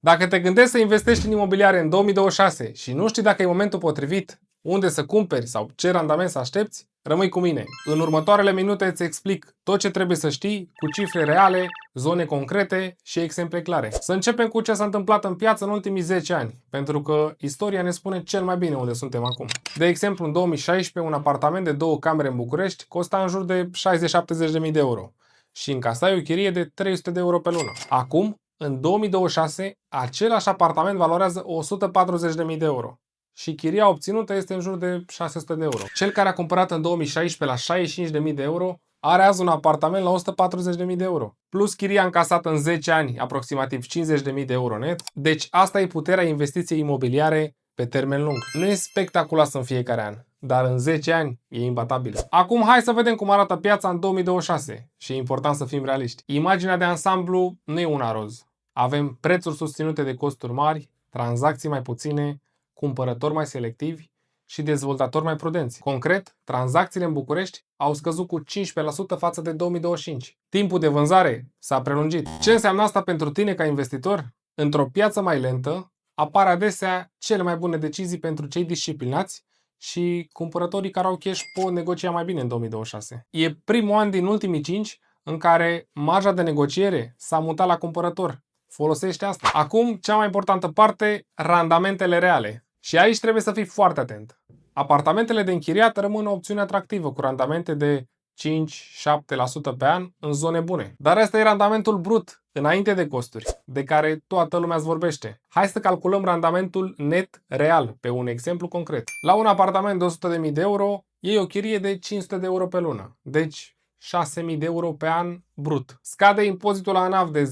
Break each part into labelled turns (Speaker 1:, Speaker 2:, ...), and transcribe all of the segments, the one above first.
Speaker 1: Dacă te gândești să investești în imobiliare în 2026 și nu știi dacă e momentul potrivit, unde să cumperi sau ce randament să aștepți, rămâi cu mine. În următoarele minute îți explic tot ce trebuie să știi, cu cifre reale, zone concrete și exemple clare. Să începem cu ce s-a întâmplat în piață în ultimii 10 ani, pentru că istoria ne spune cel mai bine unde suntem acum. De exemplu, în 2016, un apartament de 2 camere în București costa în jur de 60-70 de mii de euro și încasai o chirie de 300 de euro pe lună. Acum, în 2026, același apartament valorează 140.000 de euro și chiria obținută este în jur de 600 de euro. Cel care a cumpărat în 2016 la 65.000 de euro are azi un apartament la 140.000 de euro. Plus chiria încasată în 10 ani, aproximativ 50.000 de euro net. Deci asta e puterea investiției imobiliare pe termen lung. Nu e spectaculoasă în fiecare an, dar în 10 ani e imbatabilă. Acum hai să vedem cum arată piața în 2026 și e important să fim realiști. Imaginea de ansamblu nu e una roz. Avem prețuri susținute de costuri mari, tranzacții mai puține, cumpărători mai selectivi și dezvoltatori mai prudenți. Concret, tranzacțiile în București au scăzut cu 15% față de 2025. Timpul de vânzare s-a prelungit. Ce înseamnă asta pentru tine ca investitor? Într-o piață mai lentă, apar adesea cele mai bune decizii pentru cei disciplinați și cumpărătorii care au cash pot negocia mai bine în 2026. E primul an din ultimii 5 în care marja de negociere s-a mutat la cumpărător. Folosește asta. Acum, cea mai importantă parte, randamentele reale. Și aici trebuie să fii foarte atent. Apartamentele de închiriat rămân o opțiune atractivă cu randamente de 5-7% pe an în zone bune. Dar ăsta e randamentul brut, înainte de costuri, de care toată lumea îți vorbește. Hai să calculăm randamentul net real, pe un exemplu concret. La un apartament de 100.000 de euro, iei o chirie de 500 de euro pe lună. Deci 6.000 de euro pe an brut. Scade impozitul la ANAF de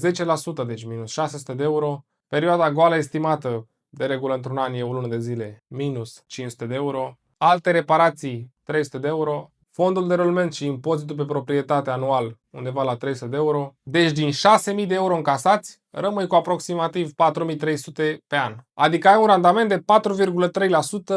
Speaker 1: 10%, deci minus 600 de euro. Perioada goală estimată, de regulă într-un an e o lună de zile, minus 500 de euro. Alte reparații, 300 de euro. Fondul de rulment și impozitul pe proprietate anual, undeva la 300 de euro. Deci din 6.000 de euro încasați, rămâi cu aproximativ 4.300 pe an. Adică ai un randament de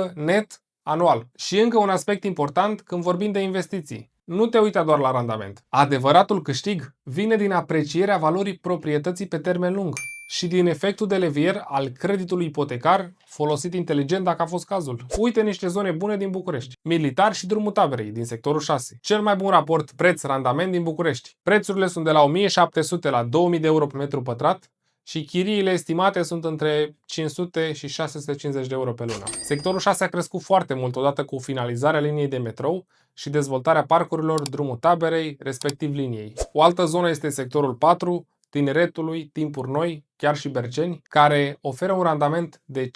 Speaker 1: 4,3% net anual. Și încă un aspect important când vorbim de investiții. Nu te uita doar la randament. Adevăratul câștig vine din aprecierea valorii proprietății pe termen lung și din efectul de levier al creditului ipotecar folosit inteligent dacă a fost cazul. Uite niște zone bune din București. Militar și Drumul Taberei din sectorul 6. Cel mai bun raport preț-randament din București. Prețurile sunt de la 1.700 la 2.000 de euro pe metru pătrat și chiriile estimate sunt între 500 și 650 de euro pe lună. Sectorul 6 a crescut foarte mult odată cu finalizarea liniei de metrou și dezvoltarea parcurilor Drumul Taberei, respectiv liniei. O altă zonă este sectorul 4, Tineretului, Timpuri Noi, chiar și Berceni, care oferă un randament de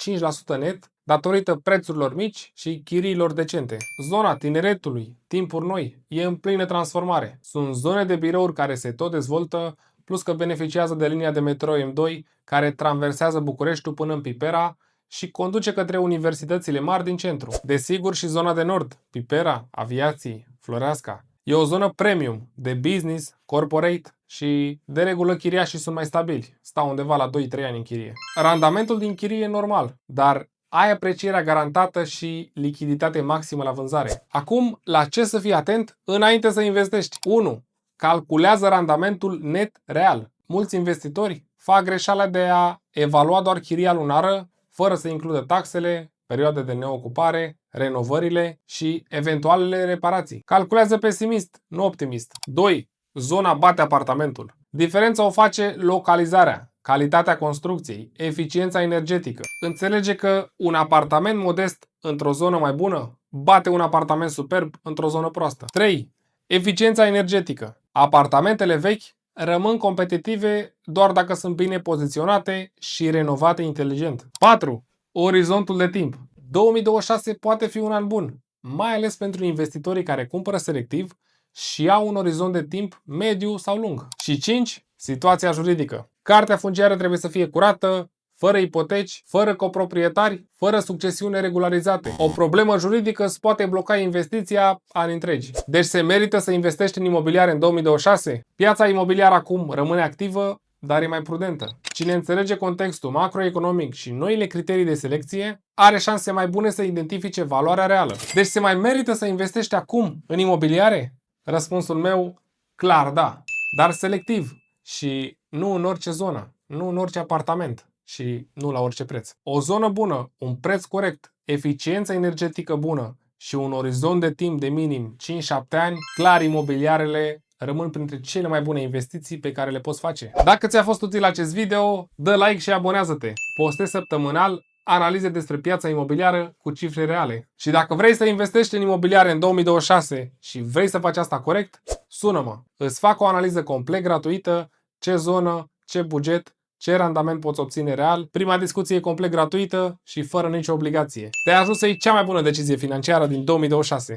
Speaker 1: 5% net datorită prețurilor mici și chiriilor decente. Zona Tineretului, Timpuri Noi, e în plină transformare. Sunt zone de birouri care se tot dezvoltă, plus că beneficiază de linia de metrou M2 care traversează Bucureștiul până în Pipera și conduce către universitățile mari din centru. Desigur și zona de nord, Pipera, Aviații, Floreasca. E o zonă premium, de business, corporate și de regulă chiriașii sunt mai stabili. Stau undeva la 2-3 ani în chirie. Randamentul din chirie e normal, dar ai aprecierea garantată și lichiditate maximă la vânzare. Acum, la ce să fii atent înainte să investești? 1. Calculează randamentul net real. Mulți investitori fac greșeala de a evalua doar chiria lunară, fără să includă taxele, perioade de neocupare, renovările și eventualele reparații. Calculează pesimist, nu optimist. 2. Zona bate apartamentul. Diferența o face localizarea, calitatea construcției, eficiența energetică. Înțelege că un apartament modest într-o zonă mai bună bate un apartament superb într-o zonă proastă. 3. Eficiența energetică. Apartamentele vechi rămân competitive doar dacă sunt bine poziționate și renovate inteligent. 4. Orizontul de timp. 2026 poate fi un an bun, mai ales pentru investitorii care cumpără selectiv și au un orizont de timp mediu sau lung. Și 5. Situația juridică. Cartea funciară trebuie să fie curată, fără ipoteci, fără coproprietari, fără succesiune regularizate. O problemă juridică îți poate bloca investiția ani întregi. Deci se merită să investești în imobiliare în 2026? Piața imobiliară acum rămâne activă, dar e mai prudentă. Cine înțelege contextul macroeconomic și noile criterii de selecție, are șanse mai bune să identifice valoarea reală. Deci se mai merită să investești acum în imobiliare? Răspunsul meu, clar da, dar selectiv și nu în orice zonă, nu în orice apartament. și nu la orice preț. O zonă bună, un preț corect, eficiență energetică bună și un orizont de timp de minim 5-7 ani, clar imobiliarele rămân printre cele mai bune investiții pe care le poți face. Dacă ți-a fost util acest video, dă like și abonează-te. Postez săptămânal analize despre piața imobiliară cu cifre reale. Și dacă vrei să investești în imobiliare în 2026 și vrei să faci asta corect, sună-mă. Îți fac o analiză complet gratuită, ce zonă, ce buget, ce randament poți obține real. Prima discuție e complet gratuită și fără nicio obligație. Te ajută să iei cea mai bună decizie financiară din 2026.